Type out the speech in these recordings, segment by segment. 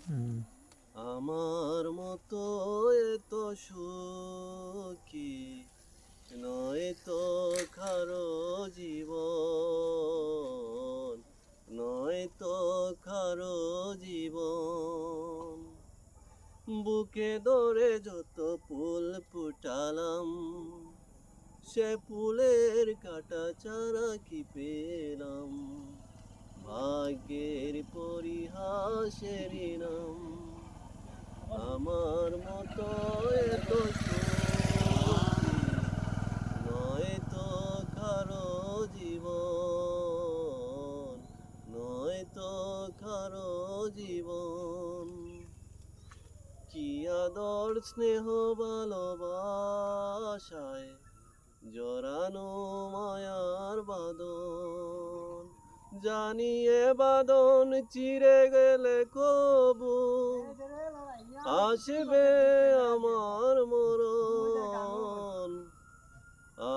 আমার মতো এত সুখী নয় তো কারো জীবন, নয় তো কারো জীবন। বুকে ধরে যত ফুল ফুটালাম, সে ফুলের কাটা চারা কি পেলাম, ভাগ্যের পরিহাসের নাম। আমার মতো এত সুখী নয় তো কারো জীবন, নয় তো কারো জীবন। কি আদর স্নেহ ভালোবাসায় জড়ানো মায়ার বাঁধন, জানিয়ে বাঁধন চিরে গেলে কবু আসবে আমার মরণ।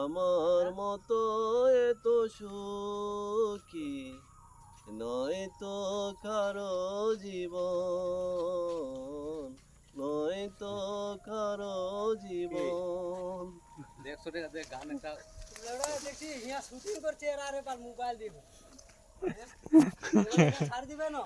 আমার মতো এত সুখী নয় তো কারো জীবন, নয় তো কারো জীবন। 150 টাকা দিয়ে গান একটা দেখছি হিয়া শুটিং করছে আর আরে পার মোবাইল দিব ছাড় দিবে না।